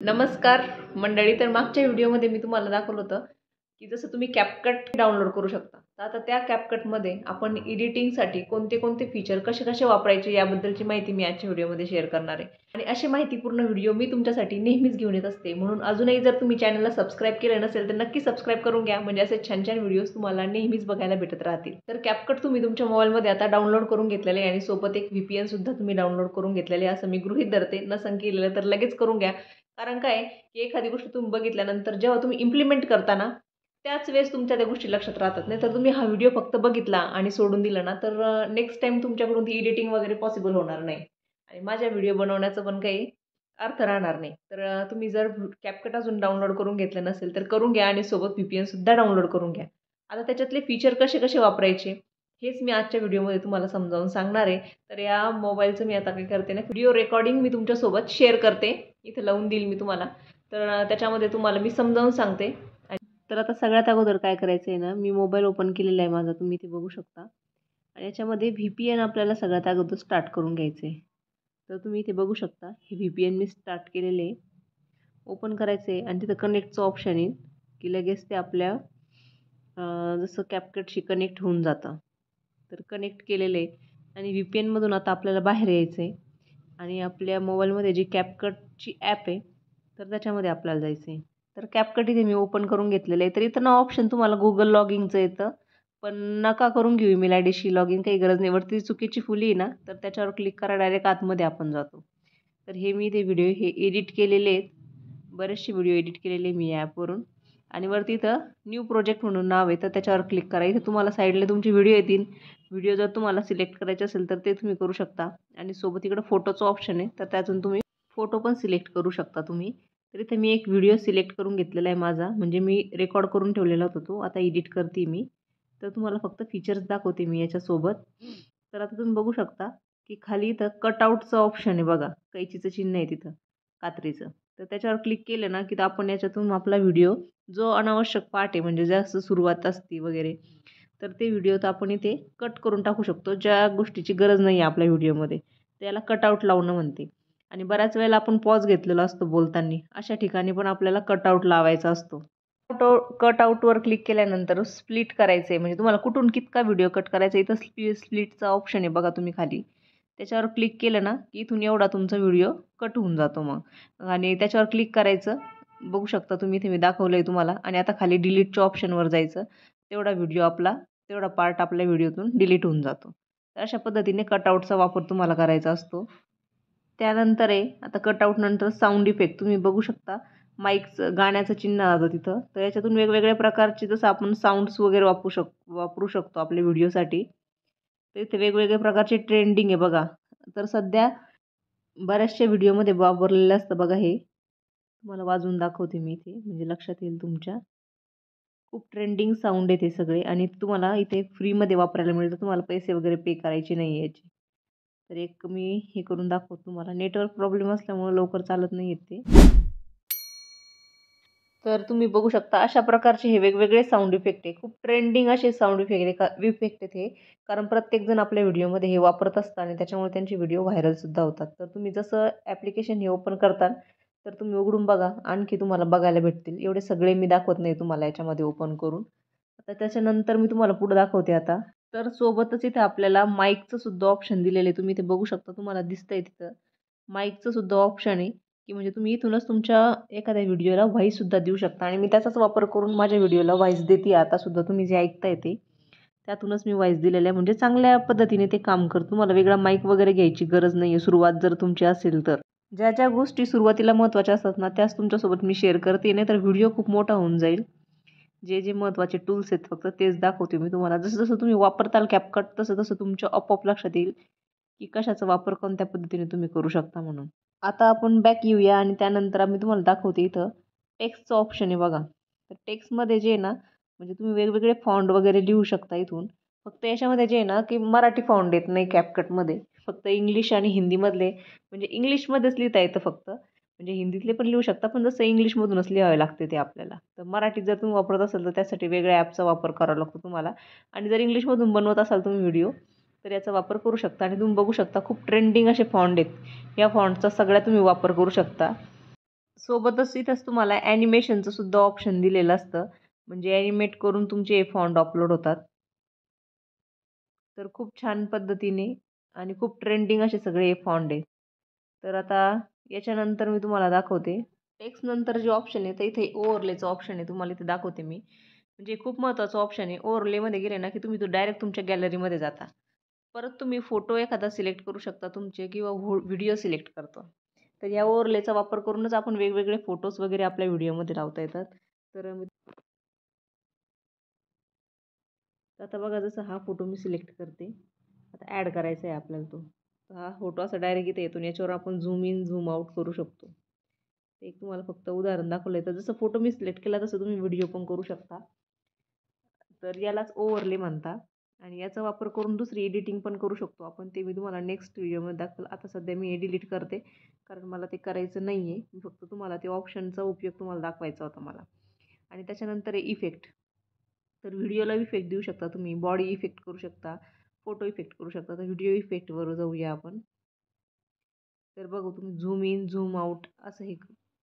नमस्कार मंडळी. तर मागच्या व्हिडिओमध्ये मी तुम्हाला दाखवलं होतं की जसं तुम्ही CapCut डाउनलोड करू शकता. तर आता त्या CapCutमध्ये आपण एडिटिंगसाठी कोणते कोणते फीचर कसे कसे वापरायचे याबद्दलची माहिती मी आजच्या व्हिडिओमध्ये शेअर करणार आहे. आणि अशी माहितीपूर्ण व्हिडिओ मी तुमच्यासाठी नेहमीच घेऊन येत असते. म्हणून अजूनही जर तुम्ही चॅनलला सबस्क्राईब केलं नसेल तर नक्की सबस्क्राईब करून घ्या, म्हणजे असे छान छान व्हिडिओज तुम्हाला नेहमीच बघायला भेटत राहतील. तर CapCut तुम्ही तुमच्या मोबाईलमध्ये आता डाउनलोड करून घेतलेले आहे आणि सोबत एक VPN सुद्धा तुम्ही डाउनलोड करून घेतलेले आहे असं मी गृहीत धरते. नसेल केलेलं तर लगेच करून घ्या. कारण काय की एखादी गोष्ट तुम्ही बघितल्यानंतर जेव्हा तुम्ही इम्प्लिमेंट करता ना, त्याच वेळेस तुमच्या त्या गोष्टी लक्षात राहतात. नाही तर तुम्ही हा व्हिडिओ फक्त बघितला आणि सोडून दिला ना, तर नेक्स्ट टाईम तुमच्याकडून ती एडिटिंग वगैरे पॉसिबल होणार नाही आणि माझ्या व्हिडिओ बनवण्याचं पण काही अर्थ राहणार नाही. तर तुम्ही जर CapCut अजून डाउनलोड करून घेतलं नसेल तर करून घ्या आणि सोबत VPN सुद्धा डाउनलोड करून घ्या. आता त्याच्यातले फीचर कसे कसे वापरायचे हेच मी आजच्या व्हिडिओमध्ये तुम्हाला समजावून सांगणार आहे. तर या मोबाईलचं मी आता काय करते ना, व्हिडिओ रेकॉर्डिंग मी तुमच्यासोबत शेअर करते. इथे लावून देईल मी तुम्हाला. तर त्याच्यामध्ये तुम्हाला मी समजावून सांगते. तर आता सगळ्यात अगोदर काय करायचं आहे ना, मी मोबाईल ओपन केलेला आहे माझा, तुम्ही इथे बघू शकता. आणि याच्यामध्ये VPN आपल्याला सगळ्यात अगोदर स्टार्ट करून घ्यायचं आहे. तर तुम्ही इथे बघू शकता हे VPN मी स्टार्ट केलेले आहे. ओपन करायचं आहे आणि तिथं कनेक्टचं ऑप्शन येईल की लगेच ते आपल्या जसं CapCutशी कनेक्ट होऊन जातं. तर कनेक्ट केलेलं आहे आणि VPNमधून आता आपल्याला बाहेर यायचं आहे आणि आपल्या मोबाईलमध्ये जी CapCutची ॲप आहे तर त्याच्यामध्ये आपल्याला जायचं आहे. तर CapCut इथे मी ओपन करून घेतलेलं आहे. तर इथं ना ऑप्शन तुम्हाला Google लॉगिनचं येतं, पण नका करून घेऊ ईमेल आयडीशी लॉगिन, काही गरज नाही. वरती चुकीची फुली आहे ना, तर त्याच्यावर क्लिक करा, डायरेक्ट आतमध्ये आपण जातो. तर हे मी ते व्हिडिओ एडिट केलेले आहेत. बरेचसे व्हिडिओ एडिट केलेले मी या ॲपवरून. आणि वरती इथं न्यू प्रोजेक्ट म्हणून नाव आहे, तर त्याच्यावर क्लिक करा. इथे तुम्हाला साईडला तुमचे व्हिडिओ येतील. व्हिडिओ जर तुम्हाला सिलेक्ट करायचे असेल तर ते तुम्ही करू शकता. आणि सोबत इकडं फोटोचं ऑप्शन आहे, तर त्यातून तुम्ही फोटो पण सिलेक्ट करू शकता तुम्ही. तर इथे मी एक व्हिडिओ सिलेक्ट करून घेतलेला आहे माझा, म्हणजे मी रेकॉर्ड करून ठेवलेला होता तो. आता एडिट करते मी. तर तुम्हाला फक्त फीचर्स दाखवते मी याच्यासोबत. तर आता तुम्ही बघू शकता की खाली इथं कटआउटचं ऑप्शन आहे बघा, कैचीचं चिन्ह आहे तिथं, कात्रीचं. तर त्याच्यावर क्लिक केलं ना की आपण याच्यातून आपला व्हिडिओ जो अनावश्यक पार्ट आहे, म्हणजे जास्त सुरुवात असते वगैरे, तर ते व्हिडिओ तर आपण इथे कट करून टाकू शकतो. ज्या गोष्टीची गरज नाही आहे आपल्या व्हिडिओमध्ये त्याला कटआउट लावणं म्हणते. आणि बऱ्याच वेळेला आपण पॉज घेतलेला असतो बोलताना, अशा ठिकाणी पण आपल्याला कटआउट लावायचा असतो. कटआउटवर क्लिक केल्यानंतर स्प्लिट करायचं आहे, म्हणजे तुम्हाला कुठून कितका व्हिडिओ कट करायचा आहे. इथं स्प्लिटचा ऑप्शन आहे बघा तुम्ही खाली. त्याच्यावर क्लिक केलं ना की इथून एवढा तुमचा व्हिडिओ कट होऊन जातो मग. आणि त्याच्यावर क्लिक करायचं, बघू शकता तुम्ही, इथे मी दाखवलं आहे तुम्हाला. आणि आता खाली डिलीटच्या ऑप्शनवर जायचं, तेवढा व्हिडिओ आपला, तेवढा पार्ट आपल्या व्हिडिओतून डिलीट होऊन जातो. तर अशा पद्धतीने कटआउटचा वापर तुम्हाला करायचा असतो. त्यानंतर आहे आता कटआउट नंतर साऊंड इफेक्ट तुम्ही बघू शकता. माईकचं गाण्याचं चिन्ह आलं तिथं. तर याच्यातून वेगवेगळ्या प्रकारचे जसं आपण साऊंड्स वगैरे वापरू शकतो आपल्या व्हिडिओसाठी. तर इथे वेगवेगळ्या प्रकारचे ट्रेंडिंग आहे बघा. तर सध्या बऱ्याचशा व्हिडिओमध्ये वापरलेलं असतं बघा हे. तुम्हाला वाजवून दाखवते मी इथे, म्हणजे लक्षात येईल तुमच्या. खूप ट्रेंडिंग साऊंड आहे ते सगळे आणि तुम्हाला इथे फ्रीमध्ये वापरायला मिळतं. तुम्हाला पैसे वगैरे पे करायचे नाही याचे. तर एक मी हे करून दाखवतो तुम्हाला. नेटवर्क प्रॉब्लेम असल्यामुळे लवकर चालत नाही आहेत ते. तर तुम्ही बघू शकता अशा प्रकारचे हे वेगवेगळे साऊंड इफेक्ट आहे. खूप ट्रेंडिंग असे साऊंड इफेक्ट आहेत हे. कारण प्रत्येकजण आपल्या व्हिडिओमध्ये हे वापरत असतात आणि त्याच्यामुळे त्यांचे व्हिडिओ व्हायरलसुद्धा होतात. तर तुम्ही जसं ॲप्लिकेशन हे ओपन करता तर तुम्ही उघडून बघा, आणखी तुम्हाला बघायला भेटतील. एवढे सगळे मी दाखवत नाही तुम्हाला याच्यामध्ये ओपन करून. आता त्याच्यानंतर मी तुम्हाला पुढे दाखवते आता. तर सोबतच इथे आपल्याला माईकचं सुद्धा ऑप्शन दिलेलं आहे. तुम्ही इथे बघू शकता, तुम्हाला दिसतंय तिथं. माईकचं सुद्धा ऑप्शन आहे की म्हणजे तुम्ही इथूनच तुमच्या एखाद्या व्हिडिओला व्हॉईससुद्धा देऊ शकता. आणि मी त्याचाच वापर करून माझ्या व्हिडिओला व्हॉईस देते आतासुद्धा. तुम्ही जे ऐकताय ते त्यातूनच मी व्हॉईस दिलेलं आहे, म्हणजे चांगल्या पद्धतीने ते काम करतं. तुम्हाला वेगळा माईक वगैरे घ्यायची गरज नाही आहे, सुरुवात जर तुमची असेल तर. ज्या ज्या गोष्टी सुरुवातीला महत्त्वाच्या असतात ना त्याच तुमच्यासोबत मी शेअर करते, नाही तर व्हिडिओ खूप मोठा होऊन जाईल. जे जे महत्त्वाचे टूल्स आहेत फक्त तेच दाखवते मी तुम्हाला. जसं जसं तुम्ही वापरताल CapCut तसं तसं तुमच्या आपोआप लक्षात येईल की कशाचा वापर कोणत्या पद्धतीने तुम्ही करू शकता म्हणून. आता आपण बॅक येऊया आणि त्यानंतर आम्ही तुम्हाला दाखवते इथं टेक्स्टचं ऑप्शन आहे बघा. तर टेक्स्टमध्ये जे आहे ना, म्हणजे तुम्ही वेगवेगळे फॉन्ट वगैरे लिहू शकता इथून. फक्त याच्यामध्ये जे आहे ना की मराठी फॉन्ट येत नाही CapCutमध्ये. फक्त इंग्लिश आणि हिंदीमधले, म्हणजे इंग्लिशमध्येच लिहिता येतं फक्त. म्हणजे हिंदीतले पण लिहू शकता, पण जसं इंग्लिशमधूनच लिहावे लागते ते आपल्याला. तर मराठीत जर तुम्ही वापरत असाल तर त्यासाठी वेगळ्या ॲपचा वापर करावा लागतो तुम्हाला. आणि जर इंग्लिशमधून बनवत असाल तुम्ही व्हिडिओ तर याचा वापर करू शकता. आणि तुम्ही बघू शकता खूप ट्रेंडिंग असे फॉन्ट आहेत. या फॉन्टचा सगळ्या तुम्ही वापर करू शकता. सोबतच इथंच तुम्हाला ॲनिमेशनचं सुद्धा ऑप्शन दिलेलं असतं, म्हणजे ॲनिमेट करून तुमचे फॉन्ट अपलोड होतात. तर खूप छान पद्धतीने आणि खूप ट्रेंडिंग असे सगळे फॉन्ट आहे. तर आता याच्यानंतर मी तुम्हाला दाखवते. टेक्स्ट नंतर जे ऑप्शन आहे, तर इथे ओव्हरलेचं ऑप्शन आहे, तुम्हाला इथे दाखवते मी. म्हणजे खूप महत्त्वाचं ऑप्शन आहे. ओव्हरलेमध्ये गेले ना, की तुम्ही तो डायरेक्ट तुमच्या गॅलरीमध्ये जाता. परत तुम्ही फोटो एखादा सिलेक्ट करू शकता तुमचे किंवा व्हिडिओ सिलेक्ट करतो. तर या ओव्हरलेचा वापर करूनच आपण वेगवेगळे फोटोज वगैरे आपल्या व्हिडिओमध्ये लावता येतात. तर मी आता बघा, जसं हा फोटो मी सिलेक्ट करते. आता ॲड करायचा आहे आपल्याला तो. तर हा फोटो असा डायरेक्ट इथे येतो आणि याच्यावर आपण झूम इन, झूम आउट करू शकतो. ते एक तुम्हाला फक्त उदाहरण दाखवलं आहे. तर जसं फोटो मी सिलेक्ट केला तसं तुम्ही व्हिडिओ पण करू शकता. तर यालाच ओव्हरले म्हणतात आणि याचा वापर करून दुसरी एडिटिंग पण करू शकतो आपण. ते मी तुम्हाला नेक्स्ट व्हिडिओमध्ये दाखवेल. आता सध्या मी हे डिलीट करते, कारण मला ते करायचं नाही आहे. मी फक्त तुम्हाला ते ऑप्शनचा उपयोग तुम्हाला दाखवायचा होता मला. आणि त्याच्यानंतर आहे इफेक्ट. तर व्हिडिओला इफेक्ट देऊ शकता तुम्ही, बॉडी इफेक्ट करू शकता, फोटो इफेक्ट करू शकता. तर व्हिडिओ इफेक्टवर जाऊया आपण. तर बघू, तुम्ही झूम इन, झूम आउट असं हे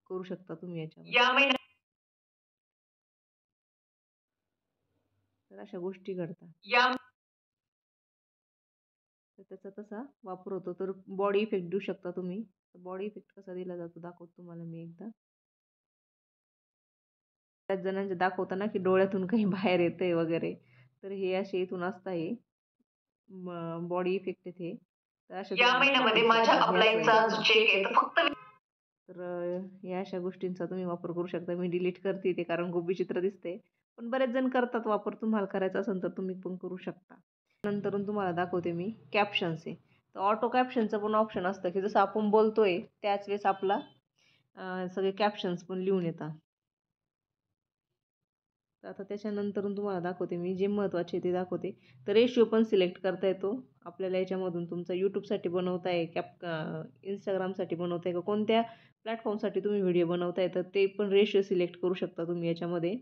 करू शकता तुम्ही याच्यामध्ये. तर अशा गोष्टी घडतात. तर त्याचा तसा वापर होतो. तर बॉडी इफेक्ट देऊ शकता तुम्ही. बॉडी इफेक्ट कसा दिला जातो दाखवतो तुम्हाला मी एकदा. बऱ्याच जणांचे दाखवताना की डोळ्यातून काही बाहेर येतंय वगैरे. तर हे असे इथून असतं हे बॉडी इफेक्ट इथे. तर अशा या महिन्यामध्ये माझ्या अपलाईनचा जो चेक आहे तो फक्त तर या अशा गोष्टींचा तुम्ही वापर करू शकता. मी डिलीट करते ते कारण खूप विचित्र दिसते. पण बरेच जण करतात वापर. तुम्हाला करायचा असेल तर तुम्ही पण करू शकता. नंतरून तुम्हाला दाखवते मी कॅप्शन्स आहे. तर ऑटो कॅप्शनचं पण ऑप्शन असतं की जसं आपण बोलतोय त्याच वेळेस आपला सगळे कॅप्शन्स पण लिहून येतात. तर आता त्याच्यानंतरून तुम्हाला दाखवते मी जे महत्त्वाचे ते दाखवते. तर रेशिओ पण सिलेक्ट करता येतो आपल्याला याच्यामधून. तुमचा यूट्यूबसाठी बनवताय, इंस्टाग्रामसाठी बनवताय का कोणत्या प्लॅटफॉर्मसाठी तुम्ही व्हिडिओ बनवताय, तर ते पण रेशिओ सिलेक्ट करू शकता तुम्ही याच्यामध्ये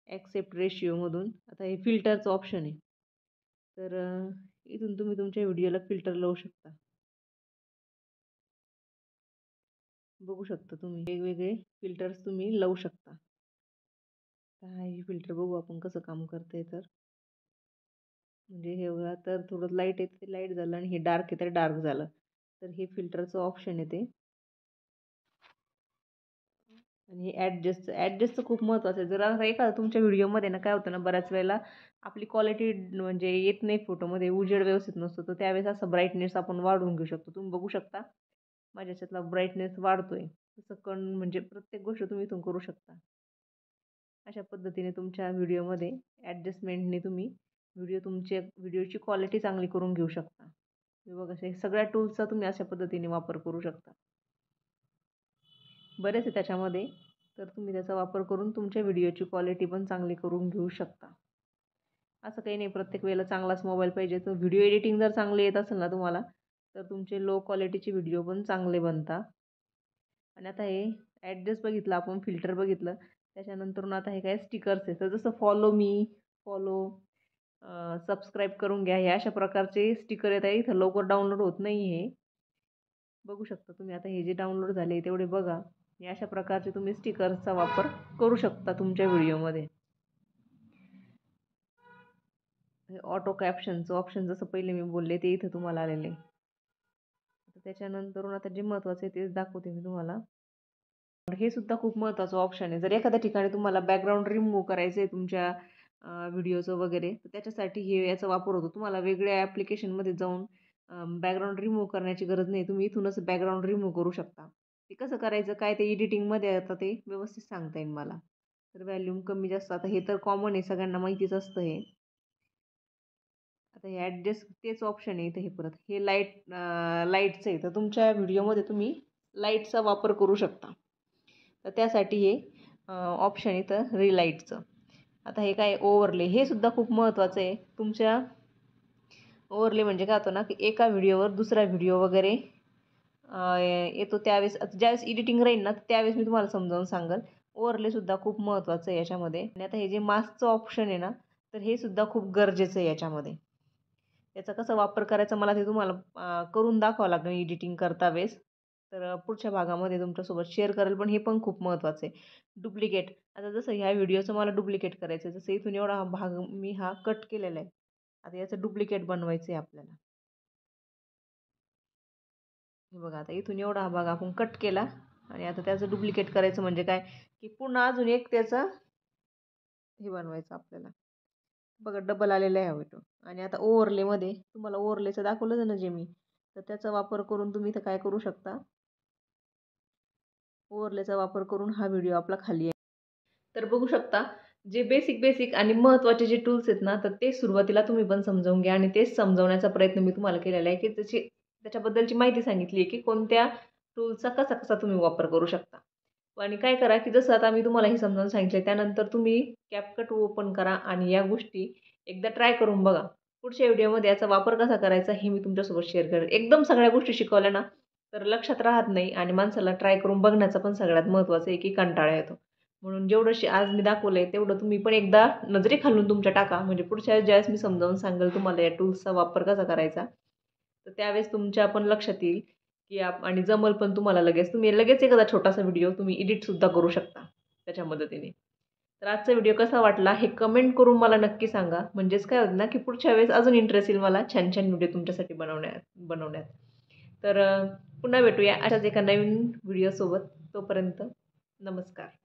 ॲक्सेप्ट रेशिओमधून. आता हे फिल्टरचं ऑप्शन आहे. तर इथून तुम्ही तुमच्या व्हिडिओला फिल्टर लावू शकता. बघू शकता तुम्ही वेगवेगळे फिल्टर्स तुम्ही लावू शकता. हे फिल्टर बघू आपण कसं काम करतंय. तर म्हणजे हे बघा, तर थोडं लाईट आहे ते लाईट झालं आणि हे डार्क आहे तर डार्क झालं. तर हे फिल्टरचं ऑप्शन आहे ते. आणि हे ॲडजस्टचं खूप महत्त्वाचं आहे. जर आता एखादा तुमच्या व्हिडिओमध्ये ना काय होतं ना, बऱ्याच वेळेला आपली क्वालिटी म्हणजे येत नाही फोटोमध्ये, उजेड व्यवस्थित नसतो. तर त्यावेळेस असं ब्राईटनेस आपण वाढवून घेऊ शकतो. तुम्ही बघू शकता माझ्या ह्याच्यातला ब्राईटनेस वाढतोय. तसं म्हणजे प्रत्येक गोष्ट तुम्ही इथून करू शकता. अशा पद्धतीने तुमच्या व्हिडिओमध्ये ॲडजस्टमेंटने तुम्ही तुमच्या व्हिडिओची क्वालिटी चांगली करून घेऊ शकता. हे बघा, अशा सगळ्या टूल्सचा तुम्ही अशा पद्धतीने वापर करू शकता. बरेच आहे त्याच्यामध्ये. तर तुम्ही त्याचा वापर करून तुमच्या व्हिडिओची क्वालिटी पण चांगली करून घेऊ शकता. असं काही नाही प्रत्येक वेळेला चांगलाच मोबाईल पाहिजे. तर व्हिडिओ एडिटिंग जर चांगली येत असेल ना तुम्हाला, तर तुमचे लो क्वालिटीचे व्हिडिओ पण चांगले बनतात. आणि आता हे ॲड्रेस बघितलं आपण, फिल्टर बघितलं. त्याच्यानंतरून आता हे काय स्टिकर्स आहे. तर जसं फॉलो मी, फॉलो, सबस्क्राईब करून घ्या, हे अशा प्रकारचे स्टिकर येत आहे. इथं लवकर डाउनलोड होत नाही हे. बघू शकता तुम्ही. आता हे जे डाउनलोड झाले तेवढे बघा. हे अशा प्रकारचे तुम्ही स्टिकर्सचा वापर करू शकता तुमच्या व्हिडिओमध्ये. ऑटो कॅप्शनचं ऑप्शन जसं पहिले मी बोलले ते इथं तुम्हाला आलेलं आहे. त्याच्यानंतरून आता जे महत्त्वाचं आहे तेच दाखवते मी तुम्हाला. हे सुद्धा खूप महत्त्वाचं ऑप्शन आहे. जर एखाद्या ठिकाणी तुम्हाला बॅकग्राऊंड रिमूव्ह करायचं आहे तुमच्या व्हिडिओचं वगैरे, तर त्याच्यासाठी याचा वापर होतो. तुम्हाला वेगळ्या ॲप्लिकेशनमध्ये जाऊन बॅकग्राऊंड रिमूव्ह करण्याची गरज नाही. तुम्ही इथूनच बॅकग्राऊंड रिमूव्ह करू शकता. ते कसं करायचं काय ते एडिटिंगमध्ये आता ते व्यवस्थित सांगता येईल मला. तर व्हॅल्यूम कमी जास्त, आता हे तर कॉमन आहे, सगळ्यांना माहितीच असतं हे. आता हे ॲडजस्ट तेच ऑप्शन आहे इथं. हे परत हे लाईटचं आहे. तर तुमच्या व्हिडिओमध्ये तुम्ही लाईटचा वापर करू शकता. तर त्यासाठी हे ऑप्शन इथं रिलाईटचं. आता हे काय ओव्हरले, हे सुद्धा खूप महत्त्वाचं आहे. तुमच्या ओव्हरले म्हणजे काय होतं ना, की एका व्हिडिओवर दुसरा व्हिडिओ वगैरे येतो त्यावेळेस, ज्यावेळेस एडिटिंग राहील ना त्यावेळेस मी तुम्हाला समजावून सांगेल. ओव्हरलेसुद्धा खूप महत्त्वाचं आहे याच्यामध्ये. आणि आता हे जे मास्कचं ऑप्शन आहे ना, तर हे सुद्धा खूप गरजेचं आहे याच्यामध्ये. याचा कसा वापर करायचा मला ते तुम्हाला करून दाखवावं लागेल एडिटिंग करता वेळेस. तर पुढच्या भागामध्ये तुमच्यासोबत शेअर करेल, पण हे पण खूप महत्त्वाचं आहे. डुप्लिकेट, आता जसं ह्या व्हिडिओचं मला डुप्लिकेट करायचं आहे, जसं इथून एवढा भाग मी हा कट केलेला आहे. आता याचं डुप्लिकेट बनवायचं आहे आपल्याला. हे बघा, आता इथून एवढा हा भाग आपण कट केला आणि आता त्याचं डुप्लिकेट करायचं म्हणजे काय, की पुन्हा अजून एक त्याचा हे बनवायचं आपल्याला. बघा डबल आलेला आहे हा व्हिडिओ. आणि आता ओव्हरलेमध्ये तुम्हाला ओव्हरलेचं दाखवलं ना जे मी, तर त्याचा वापर करून तुम्ही इथं काय करू शकता, ओव्हरलेचा वापर करून हा व्हिडिओ आपला खाली आहे. तर बघू शकता, जे बेसिक आणि महत्त्वाचे जे टूल्स आहेत ना, तर ते सुरुवातीला तुम्ही पण समजावून घ्या आणि तेच समजावण्याचा प्रयत्न मी तुम्हाला केलेला आहे, की त्याच्याबद्दलची माहिती सांगितली आहे, की कोणत्या टूलचा कसा तुम्ही वापर करू शकता. आणि काय करा, की जसं आता मी तुम्हाला हे समजावून सांगितलं, त्यानंतर तुम्ही CapCut ओपन करा आणि या गोष्टी एकदा ट्राय करून बघा. पुढच्या व्हिडिओमध्ये याचा वापर कसा करायचा हे मी तुमच्यासोबत शेअर करेन. एकदम सगळ्या गोष्टी शिकवल्या ना, तर लक्षात राहत नाही आणि माणसाला ट्राय करून बघण्याचा पण सगळ्यात महत्त्वाचं आहे, की कंटाळा येतो. म्हणून जेवढं आज मी दाखवलंय तेवढं तुम्ही पण एकदा नजरेखालून तुमच्या टाका. म्हणजे पुढच्या ज्यावेळेस मी समजावून सांगेल तुम्हाला या टूल्सचा वापर कसा करायचा, तर त्यावेळेस तुमच्या पण लक्षात येईल, की आणि जमल पण तुम्हाला लगेच. तुम्ही लगेच एखादा छोटासा व्हिडिओ तुम्ही एडिटसुद्धा करू शकता त्याच्या मदतीने. तर आजचा व्हिडिओ कसा वाटला हे कमेंट करून मला नक्की सांगा. म्हणजेच काय होतं ना, की पुढच्या वेळेस अजून इंटरेस्ट येईल मला छान व्हिडिओ तुमच्यासाठी बनवण्यात. तर पुन्हा भेटूया अशाच एका नवीन व्हिडिओसोबत. तोपर्यंत नमस्कार.